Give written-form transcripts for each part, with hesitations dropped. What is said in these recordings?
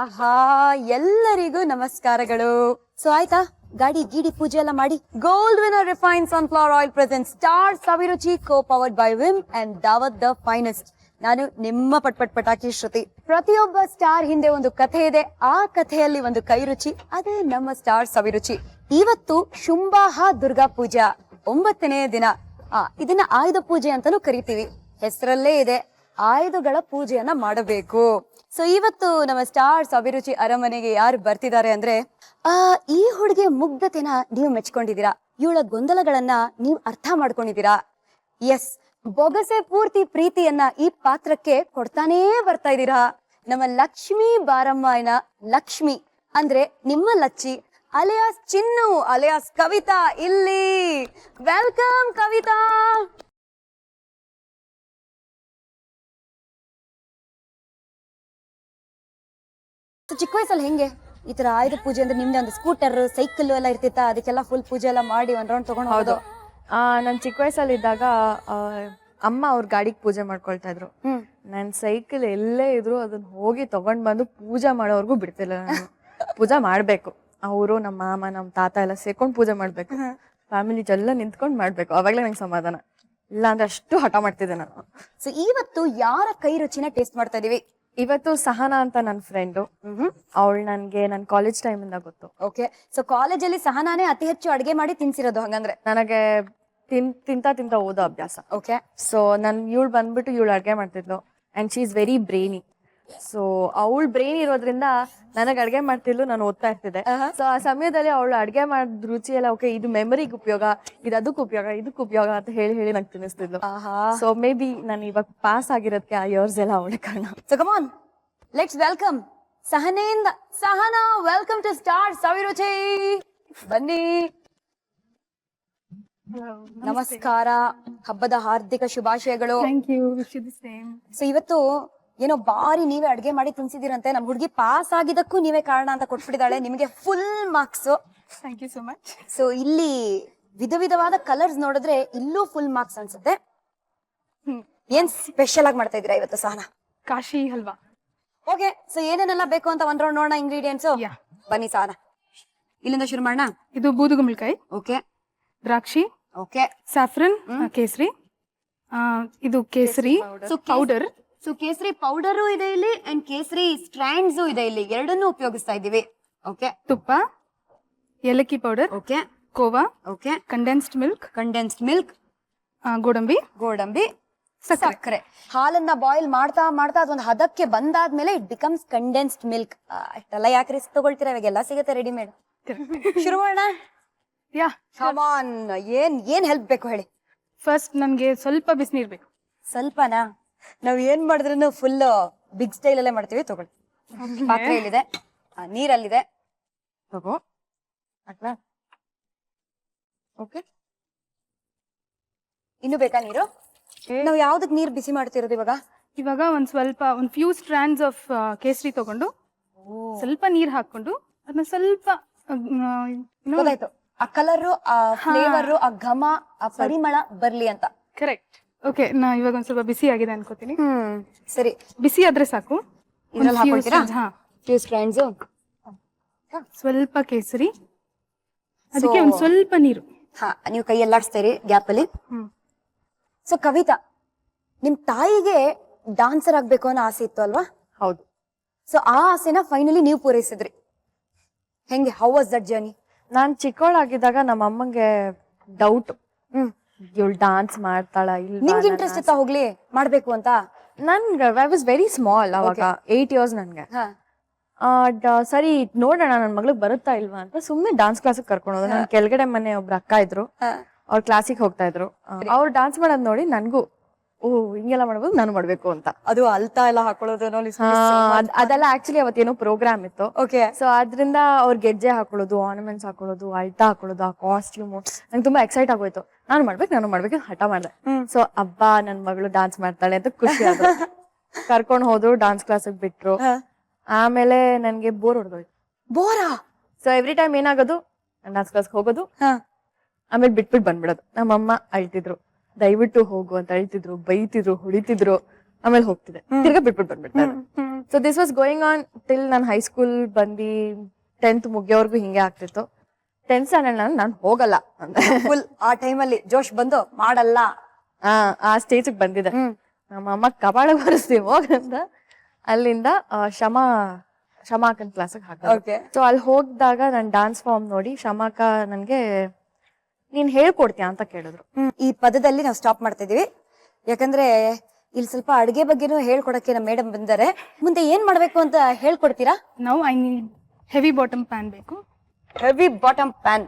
ಆಹಾ ಎಲ್ಲರಿಗೂ ನಮಸ್ಕಾರಗಳು. ಸೊ ಆಯ್ತಾ ಗಾಡಿ ಗೀಡಿ ಪೂಜೆ ಎಲ್ಲ ಮಾಡಿ gold winner refine sunflower oil present star Saviruchi co powered by Vim and Daawat the finest. ನಾನು ನಿಮ್ಮ ಪಟಾಕಿ ಶ್ರುತಿ. ಪ್ರತಿಯೊಬ್ಬ ಸ್ಟಾರ್ ಹಿಂದೆ ಒಂದು ಕಥೆ ಇದೆ, ಆ ಕಥೆಯಲ್ಲಿ ಒಂದು ಕೈ ರುಚಿ, ಅದೇ ನಮ್ಮ ಸ್ಟಾರ್ ಸವಿರುಚಿ. ಇವತ್ತು ಶುಂಭಾಹ ದುರ್ಗಾ ಪೂಜಾ 9ನೇ ದಿನ. ಇದನ್ನ ಆಯುಧ ಪೂಜೆ ಅಂತಾನೂ ಕರಿತೀವಿ. ಹೆಸರಲ್ಲೇ ಇದೆ, ಆಯುಧಗಳ ಪೂಜೆಯನ್ನ ಮಾಡಬೇಕು. ಸೊ ಇವತ್ತು ನಮ್ಮ ಸ್ಟಾರ್ ಸವಿರುಚಿ ಅರಮನೆಗೆ ಯಾರು ಬರ್ತಿದ್ದಾರೆ ಅಂದ್ರೆ, ಈ ಹುಡುಗಿಯ ಮುಗ್ಧತೆನ ನೀವು ಮೆಚ್ಕೊಂಡಿದ್ದೀರಾ, ಇವಳ ಗೊಂದಲಗಳನ್ನ ನೀವು ಅರ್ಥ ಮಾಡ್ಕೊಂಡಿದ್ದೀರಾ. ಎಸ್, ಬೊಗಸೆ ಪೂರ್ತಿ ಪ್ರೀತಿಯನ್ನ ಈ ಪಾತ್ರಕ್ಕೆ ಕೊಡ್ತಾನೇ ಬರ್ತಾ ಇದ್ದೀರಾ. ನಮ್ಮ ಲಕ್ಷ್ಮೀ ಬಾರಮ್ಮನ ಲಕ್ಷ್ಮಿ ಅಂದ್ರೆ ನಿಮ್ಮ ಲಚ್ಚಿ ಅಲಿಯಾಸ್ ಚಿನ್ನು ಅಲಿಯಾಸ್ ಕವಿತಾ ಇಲ್ಲಿ. ವೆಲ್ಕಮ್ ಕವಿತಾ. ಚಿಕ್ಕ ವಯಸ್ಸಲ್ಲಿ ಹೆಂಗೆ ಈ ತರ ಆಯುಧ ಪೂಜೆ ಅಂದ್ರೆ ನಿಮ್ದೆ ಒಂದು ಸ್ಕೂಟರ್ ಸೈಕಲ್ ಎಲ್ಲ ಇರ್ತಿತ್ತ, ಅದಕ್ಕೆಲ್ಲ ಫುಲ್ ಪೂಜೆ ಎಲ್ಲ ಮಾಡಿ ಒಂದ್ ರೌಂಡ್ ತಗೊಂಡು ಹೋಗೋದು? ನನ್ ಚಿಕ್ಕ ವಯಸ್ಸಲ್ಲಿ ಇದ್ದಾಗ ಅಮ್ಮ ಅವ್ರ ಗಾಡಿಗೆ ಪೂಜೆ ಮಾಡ್ಕೊಳ್ತಾ ಇದ್ರು. ನನ್ ಸೈಕಲ್ ಎಲ್ಲೇ ಇದ್ರು ಅದನ್ನ ಹೋಗಿ ತಗೊಂಡ್ ಬಂದು ಪೂಜೆ ಮಾಡೋವರ್ಗು ಬಿಡ್ತಿಲ್ಲ ನಾನು. ಪೂಜೆ ಮಾಡ್ಬೇಕು, ಅವರು ನಮ್ಮ ಮಾಮ ನಮ್ಮ ತಾತ ಎಲ್ಲ ಸೇರ್ಕೊಂಡು ಪೂಜೆ ಮಾಡ್ಬೇಕು, ಫ್ಯಾಮಿಲಿ ಎಲ್ಲ ನಿಂತ್ಕೊಂಡ್ ಮಾಡ್ಬೇಕು, ಅವಾಗ್ಲೇ ನಂಗೆ ಸಮಾಧಾನ. ಇಲ್ಲ ಅಂದ್ರೆ ಅಷ್ಟು ಹಠ ಮಾಡ್ತಿದ್ದೆ ನಾನು. ಸೊ ಇವತ್ತು ಯಾರ ಕೈ ರುಚಿನ ಟೇಸ್ಟ್ ಮಾಡ್ತಾ ಇದೀವಿ? ಇವತ್ತು ಸಹನಾ ಅಂತ ನನ್ನ ಫ್ರೆಂಡು, ಅವಳು ನನ್ಗೆ ನನ್ ಕಾಲೇಜ್ ಟೈಮ್ ಇಂದ ಗೊತ್ತು. ಓಕೆ, ಸೊ ಕಾಲೇಜಲ್ಲಿ ಸಹನಾನೇ ಅತಿ ಹೆಚ್ಚು ಅಡಿಗೆ ಮಾಡಿ ತಿನ್ಸಿರೋದು ಹಂಗಂದ್ರೆ? ನನಗೆ ತಿಂತ ಓದೋ ಅಭ್ಯಾಸ. ಓಕೆ, ಸೊ ಇವಳು ಬಂದ್ಬಿಟ್ಟು ಇವಳು ಅಡ್ಗೆ ಮಾಡ್ತಿದ್ಲು and she is very brainy. So ಅವಳು ಬ್ರೈನ್ ಇರೋದ್ರಿಂದ ನನಗ್ ಅಡ್ಗೆ ಮಾಡ್ತಿದ್ಲು, ನಾನು ಓದ್ತಾ ಇರ್ತಿದ್ದೆ. ಸೊ ಆ ಸಮಯದಲ್ಲಿ ಅವಳು ಅಡ್ಗೆ ಮಾಡಿದ ರುಚಿ ಎಲ್ಲ ಓಕೆ, ಇದು ಮೆಮರಿಗೆ ಉಪಯೋಗ, ಇದು ಅದಕ್ಕೆ ಉಪಯೋಗ, ಇದಕ್ಕೆ ಉಪಯೋಗ ಅಂತ ಹೇಳಿ ನಂಗೆ ತಿನ್ನಿಸ್ತಿದ್ಲು. ಸೊ ಮೇ ಬಿ ನಾನು ಇವಾಗ ಪಾಸ್ ಆಗಿರೋದಕ್ಕೆ ಆ ಇಯರ್ಸ್ ಎಲ್ಲ ಅವಳೆ ಕಾರಣ. So come on, let's welcome ಸಹನೆಯಿಂದ. Sahana, welcome to star Saviruchi. ಬನ್ನಿ. ನಮಸ್ಕಾರ, ಹಬ್ಬದ ಹಾರ್ದಿಕ ಶುಭಾಶಯಗಳು. ಸೊ ಇವತ್ತು ಏನೋ ಬಾರಿ ನೀವೇ ಅಡ್ಗೆ ಮಾಡಿ ತಿನ್ಸಿದಿರಂತೆ. ನಮ್ ಹುಡುಗಿ ಪಾಸ್ ಆಗಿದ್ದಕ್ಕೂ ನೀವೇ ಕಾರಣ ಅಂತ ಕೊಟ್ಬಿಟ್ಟಿದ್ದಾಳೆ. ನಿಮಗೆ full marks. Thank you so much. So ಇಲ್ಲಿ ವಿಧವಾದ ಕಲರ್ಸ್ ನೋಡಿದ್ರೆ ಇಲ್ಲೂ ಫುಲ್ ಮಾರ್ಕ್ಸ್ ಅನ್ಸುತ್ತೆ. ಏನ್ ಸ್ಪೆಷಲ್ ಆಗಿ ಮಾಡ್ತಾ ಇದೀರಾ ಇವತ್ತು ಸಹನಾ? ಕಾಶಿ ಹಲ್ವಾ. ಓಕೆ, ಸೊ ಏನೇನೆಲ್ಲ ಬೇಕು ಅಂತ ಒಂದ್ ರೌಂಡ್ ನೋಡೋಣ ಇಂಗ್ರೀಡಿಯೆಂಟ್ಸ್. ಬನ್ನಿ ಸಹನಾ, ಇಲ್ಲಿಂದ ಶುರು ಮಾಡೋಣ. ಇದು ಬೂದುಗುಂಬಳಕಾಯಿ, ಓಕೆ, ದ್ರಾಕ್ಷಿ, ಓಕೆ, ಸ್ಯಾಫ್ರನ್, ಕೇಸರಿ, ಇದು ಕೇಸರಿ ಪೌಡರ್. ಸೊ ಕೇಸರಿ ಪೌಡರು ಇದೆ ಇಲ್ಲಿ ಅಂಡ್ ಕೇಸರಿ ಸ್ಟ್ರ್ಯಾಂಡ್ಸ್ ಇದೆ ಇಲ್ಲಿ, ಎರಡನ್ನೂ ಉಪಯೋಗಿಸ್ತಾ ಇದೀವಿ. ಓಕೆ, ತುಪ್ಪ, ಏಲಕ್ಕಿ ಪೌಡರ್, ಓಕೆ, ಕೋವಾ, ಓಕೆ, ಕಂಡೆನ್ಸ್ಡ್ ಮಿಲ್ಕ್, ಗೋಡಂಬಿ, ಸಕ್ಕರೆ. ಹಾಲನ್ನ ಬಾಯ್ಲ್ ಮಾಡ್ತಾ ಅದೊಂದು ಹದಕ್ಕೆ ಬಂದಾದ್ಮೇಲೆ ಇಟ್ ಬಿಕಮ್ಸ್ ಕಂಡೆನ್ಸ್ಡ್ ಮಿಲ್ಕ್. ಅಷ್ಟೆಲ್ಲ ಯಾಕೆ ರಿಸ್ಕ್ ತಗೊಳ್ತೀರಾ, ಇವಾಗೆಲ್ಲ ಸಿಗುತ್ತೆ ರೆಡಿಮೇಡ್. ಶುರು ಮಾಡೋಣ. ಕಮ್ ಆನ್, ಏನ್ ಹೆಲ್ಪ್ ಬೇಕು ಹೇಳಿ? ಫಸ್ಟ್ ನನ್ಗೆ ಸ್ವಲ್ಪ ಬಿಸಿನೀರ್ ಬೇಕು. ಸ್ವಲ್ಪನಾ? ನಾವ್ ಏನ್ ಮಾಡಿದ್ರು ಫುಲ್ ಬಿಗ್ ಸ್ಟೈಲ್ ಅಲ್ಲೇ ಮಾಡ್ತೀವಿ. ತಗೊಳ್ಳಿ, ಪಾತ್ರೆ ಇಲ್ಲಿದೆ, ನೀರಲ್ಲಿದೆ, ತಗೋ. ಓಕೆ, ಇನ್ನು ಬೇಕಾ ನೀರು? ನಾವ್ ಯಾವ್ದಕ್ ನೀರ್ ಬಿಸಿ ಮಾಡ್ತಿರೋದು ಇವಾಗ? ಇವಾಗ ಒಂದ್ ಫ್ಯೂ ಸ್ಟ್ರಾಂಡ್ಸ್ ಆಫ್ ಕೇಸರಿ ತಗೊಂಡು ಸ್ವಲ್ಪ ನೀರ್ ಹಾಕೊಂಡು ಅದನ್ನ ಸ್ವಲ್ಪ ಗೊತ್ತಾಯ್ತು, ಆ ಕಲರ್, ಆ ಫ್ಲೇವರ್, ಆ ಘಮ, ಆ ಪರಿಮಳ ಬರ್ಲಿ ಅಂತ. ಕರೆಕ್ಟ್. ಓಕೆ, ನಾ ಇವಾಗ ಒಂದ್ ಸ್ವಲ್ಪ ಬಿಸಿ ಆಗಿದೆ ಅನ್ಕೋತೀನಿ. ಸರಿ, ಬಿಸಿ ಆದ್ರೆ ಸಾಕು. ಇದ್ರಲ್ಲಿ ಹಾಕೊಳ್ತೀರಾ? ಫ್ಯೂ ಸ್ಟ್ರಾಂಡ್ಸ್, ಸ್ವಲ್ಪ ಕೇಸರಿ, ಅದಕ್ಕೆ ಒಂದ್ ಸ್ವಲ್ಪ ನೀರು. ನೀವು ಕೈ ಎಲ್ಲಾಡ್ಸ್ತೀರಿ ಗ್ಯಾಪ್ ಅಲ್ಲಿ. ಸೊ ಕವಿತಾ, ನಿಮ್ ತಾಯಿಗೆ ಡಾನ್ಸರ್ ಆಗ್ಬೇಕು ಅನ್ನೋ ಆಸೆ ಇತ್ತು ಅಲ್ವಾ? ಹೌದು. ಸೊ ಆ ಆಸೆನ ಫೈನಲಿ ನೀವು ಪೂರೈಸಿದ್ರಿ. ಹೆಂಗೆ, ಹೌ ವಾಸ್ ದಟ್ ಜರ್ನಿ? ನಾನ್ ಚಿಕ್ಕವಳಾಗಿದ್ದಾಗ ನಮ್ಮ ಅಮ್ಮಂಗೆ ಡೌಟ್, ಇವಳು ಡಾನ್ಸ್ ಮಾಡ್ತಾಳ ಇಲ್ಲ. ನಿಮ್ಗೆ ಇಂಟ್ರೆಸ್ಟ್ ಇತ್ತಾ ಹೋಗ್ಲಿ ಮಾಡ್ಬೇಕು ಅಂತ? ನನ್ಗೆ ಐ ವಾಸ್ ವೆರಿ ಸ್ಮಾಲ್ ಅವಾಗ, 8 years ನನ್ಗೆ. ಸರಿ ನೋಡೋಣ ನನ್ ಮಗ್ಳಿಗೆ ಬರುತ್ತಾ ಇಲ್ವಾ ಅಂತ ಸುಮ್ನೆ ಡಾನ್ಸ್ ಕ್ಲಾಸಿಗೆ ಕರ್ಕೊಂಡು ಹೋದ್ರು. ನನ್ ಕೆಳಗಡೆ ಮನೆ ಒಬ್ರು ಅಕ್ಕ ಇದ್ರು, ಅವ್ರ ಕ್ಲಾಸಿಗೆ ಹೋಗ್ತಾ ಇದ್ರು. ಅವ್ರು ಡಾನ್ಸ್ ಮಾಡೋದ್ ನೋಡಿ ನನ್ಗೂ ಹಿಂಗೆಲ್ಲ ಮಾಡ್ಬೋದು, ನಾನು ಮಾಡ್ಬೇಕು ಅಂತ. ಅದು ಅಲ್ತಾ ಎಲ್ಲ ಹಾಕೊಳ್ಳೋದು ಅದೆಲ್ಲ ಆಕ್ಚುಲಿ ಅವತ್ತೇನೋ ಪ್ರೋಗ್ರಾಮ್ ಇತ್ತು. ಓಕೆ, ಸೊ ಅದ್ರಿಂದ ಅವ್ರ ಗೆಜ್ಜೆ ಹಾಕೊಳ್ಳೋದು, ಆರ್ನಮೆಂಟ್ಸ್ ಹಾಕೊಳ್ಳೋದು, ಅಲ್ತಾ ಹಾಕೊಳ್ಳೋದು, ಆ ಕಾಸ್ಟ್ಯೂಮ್ ನಂಗೆ ತುಂಬಾ ಎಕ್ಸೈಟ್ ಆಗೋಯ್ತು. ನಾನು ಮಾಡ್ಬೇಕು ಹಠ ಮಾಡ್ದೆ. ಸೊ ಅಬ್ಬಾ ನನ್ ಮಗಳು ಡಾನ್ಸ್ ಮಾಡ್ತಾಳೆ ಅಂತ ಖುಷಿ ಆದ್ರು. ಕರ್ಕೊಂಡ್ ಹೋದ್ರು, ಡಾನ್ಸ್ ಕ್ಲಾಸಿಗೆ ಬಿಟ್ರು. ಆಮೇಲೆ ನನ್ಗೆ ಬೋರ್ ಹೊಡೆದೋಯ್ತು. ಬೋರಾ? ಸೊ ಎವ್ರಿ ಟೈಮ್ ಏನಾಗೋದು, ಡಾನ್ಸ್ ಕ್ಲಾಸ್ಗೆ ಹೋಗೋದು, ಆಮೇಲೆ ಬಿಟ್ಬಿಟ್ಟು ಬಂದ್ಬಿಡೋದು. ನಮ್ಮಮ್ಮ ಅಳ್ತಿದ್ರು, ದಯವಿಟ್ಟು ಹೋಗು ಅಂತ ಅಳ್ತಿದ್ರು, ಬೈತಿದ್ರು, ಹೊಡಿತಿದ್ರು. ಆಮೇಲೆ ಹೋಗ್ತಿದ್ದೆ, ತಿರ್ಗಾ ಬಿಟ್ಬಿಟ್ಟು ಬಂದ್ಬಿಡ್ತಾರೆ. So this was going on till ನಾನು ಹೈಸ್ಕೂಲ್ ಬಂದು 10th ಮುಗಿಯೋವರೆಗೂ ಹಿಂಗೆ ಆಗ್ತಿತ್ತು. 10th ಸ್ಟ್ಯಾಂಡರ್ಡ್ ನಾನು ಹೋಗಲ್ಲ ಅಂತ ಫುಲ್ ಆ ಟೈಮಲ್ಲಿ ಜೋಶ್ ಬಂದು ಮಾಡಲ್ಲ. ಆ ಸ್ಟೇಜಿಗೆ ಬಂದಿದೆ. ನಮ್ಮ ಅಮ್ಮ ಕಬಾಳ ಬರೆಸ್ತೀವಿ ಹೋಗಂತ ಅಲ್ಲಿಂದ ಶಮಾಕನ್ ಕ್ಲಾಸಿಗೆ ಹಾಕಿದೆ. ಓಕೆ. ಸೊ ಅಲ್ಲಿ ಹೋಗಿದಾಗ ನಾನು ಡಾನ್ಸ್ ಫಾರ್ಮ್ ನೋಡಿ ಶಮಾಕ ನನ್ಗೆ ನೀನ್ ಹೇಳ್ಕೊಡ್ತೀಯ ಅಂತ ಕೇಳಿದ್ರು. ಈ ಪದದಲ್ಲಿ ನಾವು ಸ್ಟಾಪ್ ಮಾಡ್ತಾ ಇದೀವಿ, ಯಾಕಂದ್ರೆ ಇಲ್ಲಿ ಸ್ವಲ್ಪ ಅಡ್ಗೆ ಬಗ್ಗೆನೂ ಹೇಳ್ಕೊಡಕ್ಕೆ ನಮ್ಮ ಮೇಡಮ್ ಬಂದರೆ. ಮುಂದೆ ಏನ್ ಮಾಡ್ಬೇಕು ಅಂತ ಹೇಳ್ಕೊಡ್ತೀರಾ? ನಾವು I need heavy bottom pan ಬೇಕು. Heavy bottom pan.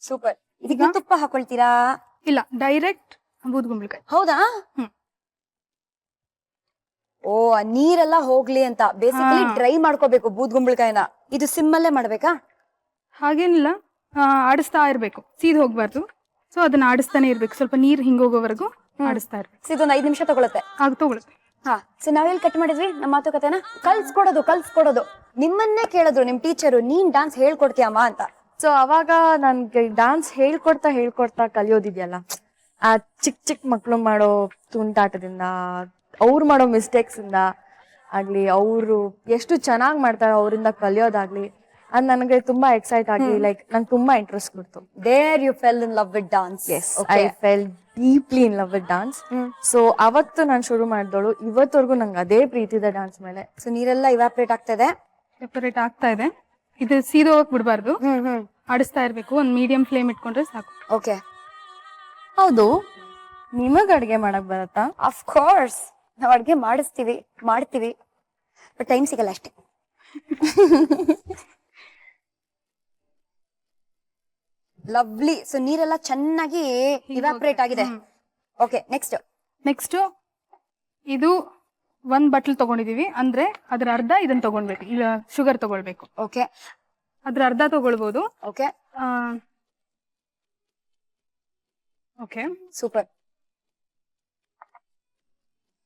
ಸೂಪರ್. ಇದಕ್ಕೆ ತುಪ್ಪ ಹಾಕೊಳ್ತೀರಾ? ಇಲ್ಲ, ಡೈರೆಕ್ಟ್ ಬೂದ್ಗುಂಬಳಕಾಯಿ. ಹೌದಾ? ಓ, ಆ ನೀರೆಲ್ಲ ಹೋಗ್ಲಿ ಅಂತ ಬೇಸಿಕಲಿ ಡ್ರೈ ಮಾಡ್ಕೋಬೇಕು ಬೂದ್ಗುಂಬಳಕಾಯಿನ. ಇದು ಸಿಮ್ಮಲ್ಲೇ ಮಾಡ್ಬೇಕಾ? ಹಾಗೇನಿಲ್ಲ, ಆಡಿಸ್ತಾ ಇರ್ಬೇಕು, ಸೀದ್ ಹೋಗ್ಬಾರ್ದು. ಸೊ ಅದನ್ನ ಆಡಿಸ್ತಾನೆ ಇರ್ಬೇಕು, ಸ್ವಲ್ಪ ನೀರ್ ಹಿಂಗೋಗೋವರೆಗೂ ಆಡಿಸ್ತಾ ಇರ್ಬೇಕು. ಇದೊಂದು 5 ನಿಮಿಷ ತಗೊಳುತ್ತೆ. ತಗೊಳುತ್ತೆ. ಹಾ, ಸೊ ನಾವೆಲ್ಲಿ ಕಟ್ ಮಾಡಿದ್ವಿ ನಮ್ಮ ಮಾತುಕತೆನ? ಕಲ್ಸ್ಕೊಡೋದು. ನಿಮ್ಮನ್ನೇ ಕೇಳಿದ್ರು ನಿಮ್ ಟೀಚರು, ನೀನ್ ಡಾನ್ಸ್ ಹೇಳ್ಕೊಡ್ತೀಯಮ್ಮ ಅಂತ. ಸೊ ಅವಾಗ ನನ್ಗೆ ಡಾನ್ಸ್ ಹೇಳ್ಕೊಡ್ತಾ ಕಲಿಯೋದಿದ್ಯಲ್ಲ, ಆ ಚಿಕ್ಕ ಮಕ್ಳು ಮಾಡೋ ತುಂಟಾಟದಿಂದ, ಅವ್ರು ಮಾಡೋ ಮಿಸ್ಟೇಕ್ಸ್ ಇಂದ ಆಗ್ಲಿ, ಅವರು ಎಷ್ಟು ಚೆನ್ನಾಗಿ ಮಾಡ್ತಾರೋ ಅವರಿಂದ ಕಲಿಯೋದಾಗ್ಲಿ, ಅದ್ ನನಗೆ ತುಂಬಾ ಎಕ್ಸೈಟ್ ಆಗಿ ಲೈಕ್ ನಂಗೆ ತುಂಬಾ ಇಂಟ್ರೆಸ್ಟ್ ಕೊಡ್ತು. There you fell in love with dance. I fell deeply in love with dance. So ಅವತ್ತು ನಾನು ಶುರು ಮಾಡಿದಳು, ಇವತ್ತವರೆಗೂ ನಂಗೆ ಅದೇ ಪ್ರೀತಿ ಇದೆ ಡಾನ್ಸ್ ಮೇಲೆ. ಸೊ ನೀರೆಲ್ಲ ಇವಾಪರೇಟ್ ಆಗ್ತಾ ಇದೆ. ಸೆಪರೇಟ್ ಆಗ್ತಾ ಇದೆ. ಇದು ಸೀದ್ ಹೋಗಕ್ ಬಿಡಬಾರ್ದು, ಆಡಿಸ್ತಾ ಇರ್ಬೇಕು. ಒಂದ್ ಮೀಡಿಯಂ ಫ್ಲೇಮ್ ಇಟ್ಕೊಂಡ್ರೆ ಸಾಕು. ಓಕೆ. ಹೌದು, ನಿಮಗ್ ಅಡ್ಗೆ ಮಾಡಕ್ ಬರತ್ತಾ? ಆಫ್ ಕೋರ್ಸ್, ನಾವ್ ಅಡ್ಗೆ ಮಾಡ್ತೀವಿ, ಬಟ್ ಟೈಮ್ ಸಿಗಲ್ಲ ಅಷ್ಟೇ. ಲವ್ಲಿ. ಸೊ ನೀರೆಲ್ಲ ಚೆನ್ನಾಗಿ ಇವಾಪರೇಟ್ ಆಗಿದೆ. ಓಕೆ, ನೆಕ್ಸ್ಟ್ ಇದು 1 ಬಟ್ಲ್ ತಗೊಂಡಿದೀವಿ, ಅಂದ್ರೆ ಅದ್ರ ಅರ್ಧ ಇದನ್ನ ತಗೊಳ್ಬೇಕು. ಇಲ್ಲ, ಶುಗರ್ ತಗೊಳ್ಬೇಕು. ಓಕೆ. ಅದ್ರ ಅರ್ಧ ತಗೊಳ್ಬಹುದು. ಓಕೆ. Okay, super.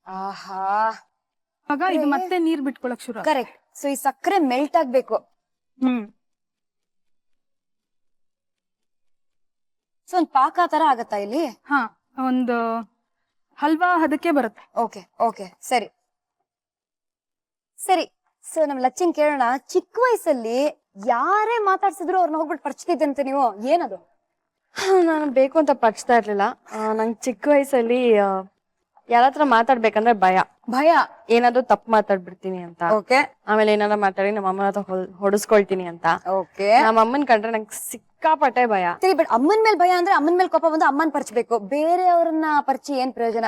ಆಹಾ, ಆಗ ಇದು ಮತ್ತೆ ನೀರ್ ಬಿಟ್ಕೊಳಕ್ ಶುರು. ಕರೆಕ್ಟ್. ಸೊ ಈ ಸಕ್ಕರೆ ಮೆಲ್ಟ್ ಆಗ್ಬೇಕು. ಸೊ ಒಂದ್ ಪಾಕ ತರ ಆಗತ್ತಾ ಇಲ್ಲಿ? ಹಾ, ಒಂದು ಹಲ್ವಾ ಹದಕ್ಕೆ ಬರುತ್ತೆ. ಓಕೆ, ಸರಿ. ಸೊ ನಮ್ ಲಚ್ಚಿನ್ ಕೇಳೋಣ, ಚಿಕ್ಕ ವಯಸ್ಸಲ್ಲಿ ಯಾರೇ ಮಾತಾಡ್ಸಿದ್ರು ಅವ್ರನ್ನ ಹೋಗ್ಬಿಟ್ಟು ಪರ್ಚ್ತಿದ್ದಂತೆ ನೀವು, ಏನದು? ನಾನು ಬೇಕು ಅಂತ ಪಚ್ತಾ ಇರ್ಲಿಲ್ಲ. ನಂಗೆ ಚಿಕ್ಕ ವಯಸ್ಸಲ್ಲಿ ಯಾರತ್ರ ಮಾತಾಡ್ಬೇಕಂದ್ರೆ ಭಯ. ಏನಾದ್ರು ತಪ್ಪು ಮಾತಾಡ್ಬಿಡ್ತೀನಿ ಅಂತ. ಓಕೆ. ಆಮೇಲೆ ಏನಾರ ಮಾತಾಡಿ ನಮ್ಮ ಅಮ್ಮನ ಹತ್ರ ಹೊಡಿಸ್ಕೊಳ್ತೀನಿ ಅಂತ. ಓಕೆ. ನಮ್ಮ ಅಮ್ಮನ್ ಕಂಡ್ರೆ ನಂಗೆ ಸಿಕ್ಕಾಪಟ್ಟೆ ಭಯ. ಸರಿ, ಬಟ್ ಅಮ್ಮನ್ ಮೇಲೆ ಭಯ ಅಂದ್ರೆ ಅಮ್ಮನ್ ಮೇಲೆ ಕೋಪ ಬಂದು ಅಮ್ಮನ್ ಪರ್ಚ್ಬೇಕು, ಬೇರೆಯವ್ರನ್ನ ಪರ್ಚಿ ಏನ್ ಪ್ರಯೋಜನ?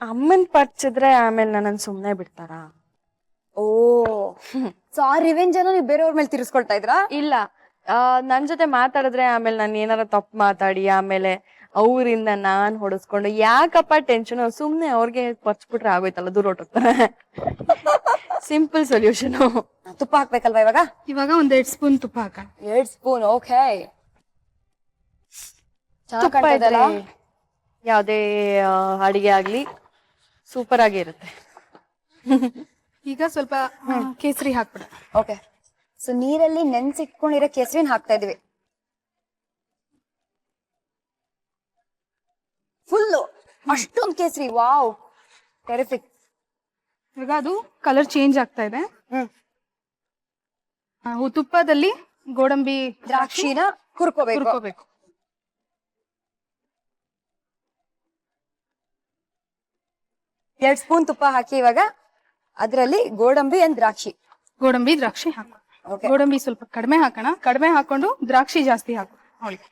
ಅಮ್ಮನ್ ಪರ್ಚಿದ್ರೆ ಆಮೇಲೆ ನನ್ನ ಸುಮ್ನೆ ಬಿಡ್ತಾರ? ಓ, ಸೊ ಆ ರಿವೆಂಜ್ ಅನ್ನು ನೀವು ಬೇರೆಯವ್ರ ಮೇಲೆ ತಿರ್ಸ್ಕೊಳ್ತಾ ಇದ್ರಾ? ಇಲ್ಲ, ನನ್ ಜೊತೆ ಮಾತಾಡಿದ್ರೆ ಆಮೇಲೆ ನಾನು ಏನಾರ ತಪ್ಪು ಮಾತಾಡಿ ಆಮೇಲೆ ಅವರಿಂದ ನಾನ್ ಹೊಡೆಸ್ಕೊಂಡು ಯಾಕಪ್ಪ ಟೆನ್ಷನ್, ಸುಮ್ನೆ ಅವ್ರಿಗೆ ಪರ್ಚ್ಬಿಟ್ರೆ ಆಗೋಯ್ತಲ್ಲ, ದೂರ ಹೊಟ್ಟೋಗ್ತಾರೆ. Simple solution. ತುಪ್ಪ ಹಾಕ್ಬೇಕಲ್ವಾ ಇವಾಗ ಒಂದ್ 2 ಸ್ಪೂನ್ ತುಪ್ಪ ಹಾಕೋಣ. 2 ಸ್ಪೂನ್. ಓಕೆ. ತುಪ್ಪ ಇದ್ರೆ ಯಾವ್ದೇ ಅಡಿಗೆ ಆಗ್ಲಿ ಸೂಪರ್ ಆಗಿ ಇರುತ್ತೆ. ಈಗ ಸ್ವಲ್ಪ ಕೇಸರಿ ಹಾಕ್ಬಿಡ. ಓಕೆ. ಸೊ ನೀರಲ್ಲಿ ನೆನ್ಸಿಟ್ಕೊಂಡಿರೋ ಕೇಸರಿನ ಹಾಕ್ತಾ ಇದೀವಿ. ಫುಲ್ಲು ಅಷ್ಟೊಂದು ಕೇಸರಿ. Wow, terrific. ಇವಾಗ ಅದು ಕಲರ್ ಚೇಂಜ್ ಆಗ್ತಾ ಇದೆ. ತುಪ್ಪದಲ್ಲಿ ಗೋಡಂಬಿ ದ್ರಾಕ್ಷಿನ ಹುರ್ಕೋಬೇಕು. 2 ಸ್ಪೂನ್ ತುಪ್ಪ ಹಾಕಿ ಇವಾಗ ಅದರಲ್ಲಿ ಗೋಡಂಬಿ ಅಂಡ್ ದ್ರಾಕ್ಷಿ ಹಾಕೋ. ಗೋಡಂಬಿ ಸ್ವಲ್ಪ ಕಡಿಮೆ ಹಾಕೋಣ. ಕಡಿಮೆ ಹಾಕೊಂಡು ದ್ರಾಕ್ಷಿ ಜಾಸ್ತಿ ಹಾಕೋ ಅವಳಿಗೆ.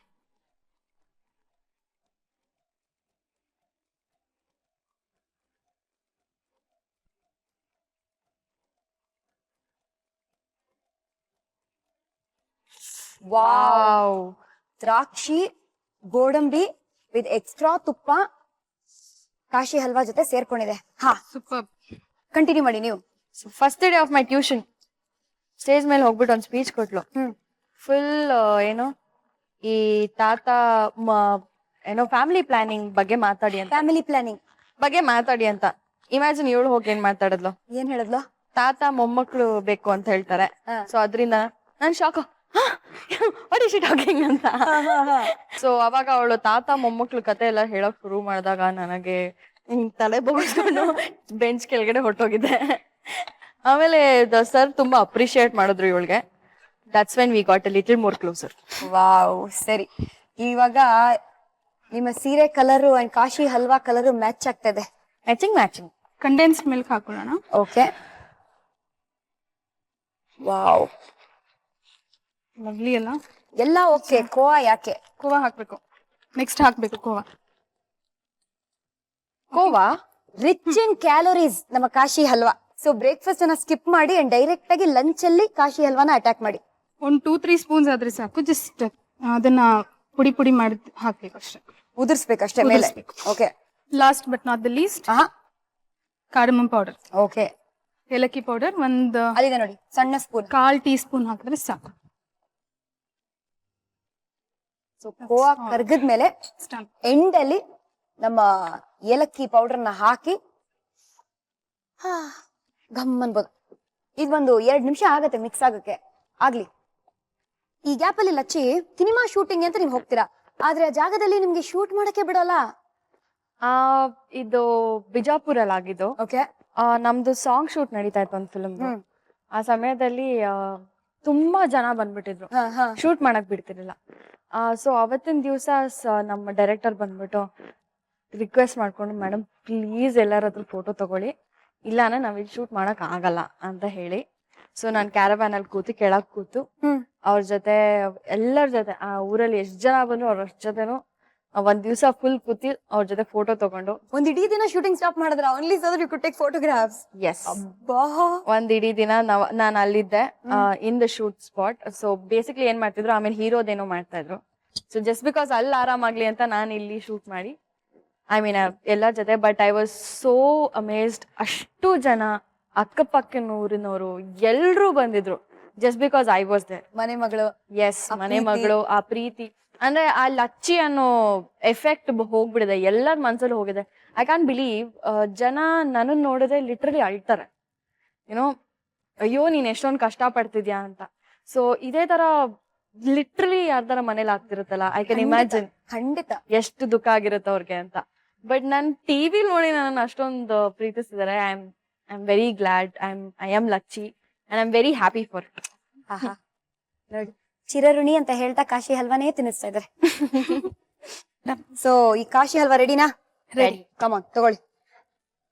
ವಾವ್, ದ್ರಾಕ್ಷಿ, ಗೋಡಂಬಿ ವಿತ್ ಎಕ್ಸ್ಟ್ರಾ ತುಪ್ಪ ಕಾಶಿ ಹಲ್ವಾ ಜೊತೆ ಸೇರ್ಕೊಂಡಿದೆ. ಹಾ, ಸೂಪರ್. ಕಂಟಿನ್ಯೂ ಮಾಡಿ ನೀವು. First day of my tuition stage ಮೇಲೆ ಹೋಗ್ಬಿಟ್ಟು ಒಂದು ಸ್ಪೀಚ್ ಕೊಟ್ಲು. ಫುಲ್ ಏನು ಈ ತಾತ ಏನೋ ಫ್ಯಾಮಿಲಿ ಪ್ಲಾನಿಂಗ್ ಬಗ್ಗೆ ಮಾತಾಡಿ ಅಂತ. ಇಮ್ಯಾಜಿನ್ ಇವಳು ಹೋಗಿ ಏನ್ ಮಾತಾಡದ್ಲು? ಏನ್ ಹೇಳಿದ್ಲು? ತಾತ ಮೊಮ್ಮಕ್ಳು ಬೇಕು ಅಂತ ಹೇಳ್ತಾರೆ. ಸೊ ಅದ್ರಿಂದ ನಾನ್ shock. What is it talking ಅಂತ. ಸೊ ಅವಾಗ ಅವಳು ತಾತ ಮೊಮ್ಮಕ್ಳು ಕತೆ ಎಲ್ಲ ಹೇಳಕ್ ಶುರು ಮಾಡಿದಾಗ ನನಗೆ ಹಿಂಗ್ ತಲೆ ಬೋಗಿಸ್ಕೊಂಡು ಬೆಂಚ್ ಕೆಳಗಡೆ ಹೊಟ್ಟೋಗಿದ್ದೆ. ಆಮೇಲೆ ಸರ್ ತುಂಬಾ ಅಪ್ರಿಶಿಯೇಟ್ ಮಾಡಿದ್ರು ಇವಳಿಗೆ. That's when we got a little more closer. Wow, ಸರಿ. ಇವಾಗ ನಿಮ್ಮ ಸೀರೆ colour and Kashi halwa colour match ಆಗ್ತಾ ಇದೆ. ಮ್ಯಾಚಿಂಗ್. ಕಂಡೆನ್ಸ್ಡ್ ಮಿಲ್ಕ್ ಹಾಕೊಳ್ಳೋಣ. ಓಕೆ, ವಾವ್, ಲವ್ಲಿ ಅಲ್ಲ. ಎಲ್ಲ ಓಕೆ. ಕೋವಾ ಯಾಕೆ? ಕೋವಾ ಹಾಕ್ಬೇಕು. ನೆಕ್ಸ್ಟ್ ಹಾಕ್ಬೇಕು ಕೋವಾ ರಿಚ್ ಇನ್ ಕ್ಯಾಲೋರೀಸ್ ನಮ್ಮ ಕಾಶಿ ಹಲ್ವಾ. ಸೊ ಬ್ರೇಕ್ಫಾಸ್ಟ್ ಅನ್ನ ಸ್ಕಿಪ್ ಮಾಡಿ ಅಂಡ್ ಡೈರೆಕ್ಟ್ ಆಗಿ ಲಂಚ್ ಅಲ್ಲಿ ಕಾಶಿ ಹಲ್ವಾನ ಅಟ್ಯಾಕ್ ಮಾಡಿ. ಒಂದು 2-3 ಸ್ಪೂನ್ಸ್ ಆದ್ರೆ ಸಾಕು. ಜಸ್ಟ್ ಅದನ್ನ ಪುಡಿ ಮಾಡಿ ಹಾಕ್ಬೇಕು ಅಷ್ಟೇ. ಉದುರ್ಸ್ಬೇಕಷ್ಟೇ ಮೇಲೆ. Okay, last but not the least, cardamom powder. Okay, ಏಲಕ್ಕಿ ಪೌಡರ್ ಒಂದು ಅಲ್ಲಿದೆ ನೋಡಿ, ಸಣ್ಣ ಸ್ಪೂನ್. 1/4 ಟೀ ಸ್ಪೂನ್ ಹಾಕಿದ್ರೆ ಸಾಕು. ಸೊ ಕೋವಾ ಕರ್ಗದ್ಮೇಲೆ ಎಂಡ್ ಅಲ್ಲಿ ನಮ್ಮ ಏಲಕ್ಕಿ ಪೌಡರ್ನ ಹಾಕಿ ಘಮ್ ಅನ್ಬೋದು. ಇದೊಂದು 2 ನಿಮಿಷ ಆಗತ್ತೆ ಮಿಕ್ಸ್ ಆಗಕ್ಕೆ. ಆಗ್ಲಿ. ಈ ಗ್ಯಾಪ್ ಅಲ್ಲಿ ಲಚ್ಚಿ ಸಿನಿಮಾ ಶೂಟಿಂಗ್ ಅಂತ ನೀವು ಹೋಗ್ತೀರಾ, ಆದ್ರೆ ಆ ಜಾಗದಲ್ಲಿ ನಿಮ್ಗೆ ಶೂಟ್ ಮಾಡಕ್ಕೆ ಬಿಡೋಲ್ಲ. ಇದು ಬಿಜಾಪುರಲ್ಲಿ ಆಗಿದ್ದು. ಓಕೆ, ನಮ್ದು ಸಾಂಗ್ ಶೂಟ್ ನಡೀತಾ ಇತ್ತು ಒಂದು ಫಿಲ್ಮ್. ಆ ಸಮಯದಲ್ಲಿ ತುಂಬಾ ಜನ ಬಂದ್ಬಿಟ್ಟಿದ್ರು, ಶೂಟ್ ಮಾಡಕ್ ಬಿಡ್ತಿರ್ಲಿಲ್ಲ. ಸೊ ಅವತ್ತಿನ ದಿವಸ ನಮ್ಮ ಡೈರೆಕ್ಟರ್ ಬಂದ್ಬಿಟ್ಟು ರಿಕ್ವೆಸ್ಟ್ ಮಾಡ್ಕೊಂಡು, ಮೇಡಮ್ ಪ್ಲೀಸ್ ಎಲ್ಲರ ಹತ್ರ ಫೋಟೋ ತಗೊಳ್ಳಿ, ಇಲ್ಲಾಂದ್ರೆ ನಾವಿಲ್ಲಿ ಶೂಟ್ ಮಾಡಕ್ ಆಗಲ್ಲ ಅಂತ ಹೇಳಿ. ಸೊ ನಾನು ಕ್ಯಾರವ್ಯಾನ್ ಅಲ್ಲಿ ಕೂತು ಕೆಳಗ್ ಕೂತು ಅವ್ರ ಜೊತೆ ಎಲ್ಲರ ಜೊತೆ ಆ ಊರಲ್ಲಿ ಎಷ್ಟ್ ಜನ ಬಂದ್ರು ಅವ್ರ ಅಷ್ಟ್ ಜೊತೆನು ಒಂದ್ ದಿವ್ಸ ಫುಲ್ ಕೂತಿ ಅವ್ರ ಜೊತೆ ಫೋಟೋ ತಗೊಂಡು ಒಂದ್ ಇಡೀ ದಿನ ಶೂಟಿಂಗ್ ಸ್ಟಾಪ್ ಮಾಡಿದ್ರ only so that you could take photographs. Yes, ಒಂದ್ ಇಡೀ ದಿನ ನಾನು ಅಲ್ಲಿದ್ದೆ in the shoot spot. So basically ಏನ್ ಮಾಡ್ತಿದ್ರು, ಆಮೇಲೆ ಹೀರೋದೇನೋ ಮಾಡ್ತಾ ಇದ್ರು. ಸೊ ಜಸ್ಟ್ ಬಿಕಾಸ್ ಅಲ್ಲಿ ಆರಾಮಾಗ್ಲಿ ಅಂತ ನಾನು ಇಲ್ಲಿ ಶೂಟ್ ಮಾಡಿ, ಐ ಮೀನ್ ಎಲ್ಲರ ಜೊತೆ. But I was so amazed. ಅಷ್ಟು ಜನ ಅಕ್ಕಪಕ್ಕನ ಊರಿನವರು ಎಲ್ರು ಬಂದಿದ್ರು just because I was there. ಮನೆ ಮಗಳು. ಎಸ್, ಮನೆ ಮಗಳು, ಆ ಪ್ರೀತಿ, ಅಂದ್ರೆ ಆ ಲಚ್ಚಿ ಅನ್ನೋ ಎಫೆಕ್ಟ್ ಹೋಗ್ಬಿಡಿದೆ, ಎಲ್ಲರ ಮನ್ಸಲ್ಲಿ ಹೋಗಿದೆ. ಐ ಕ್ಯಾನ್ ಬಿಲೀವ್ ಜನ ನನ್ನ ನೋಡಿದ್ರೆ ಲಿಟ್ರಲಿ ಅಳ್ತಾರೆ, ಏನೋ ಅಯ್ಯೋ ನೀನ್ ಎಷ್ಟೊಂದು ಕಷ್ಟ ಪಡ್ತಿದ್ಯಾ ಅಂತ. ಸೊ ಇದೇ ತರ ಲಿಟ್ರಲಿ ಯಾರ್ದಾರ ಮನೇಲಿ ಆಗ್ತಿರುತ್ತಲ್ಲ, ಐ ಕ್ಯಾನ್ ಇಮ್ಯಾಜಿನ್ ಖಂಡಿತ ಎಷ್ಟು ದುಃಖ ಆಗಿರುತ್ತೆ ಅವ್ರಿಗೆ ಅಂತ. ಬಟ್ ನನ್ ಟಿವಿ ನೋಡಿ ನನ್ನ ಅಷ್ಟೊಂದು ಪ್ರೀತಿಸಿದ್ದಾರೆ. I am very glad. I am Lachchi and I am very happy for it. ನೋಡಿ, ಚಿರಋಣಿ ಅಂತ ಹೇಳ್ತಾ ಕಾಶಿ ಹಲ್ವಾನೇ ತಿನ್ನಿಸ್ತಾ ಇದ್ದಾರೆ. ಸೊ ಈ ಕಾಶಿ ಹಲ್ವಾ ರೆಡಿನಾ? ರೆಡಿ. ಕಮಾನ್ ತಗೊಳ್ಳಿ.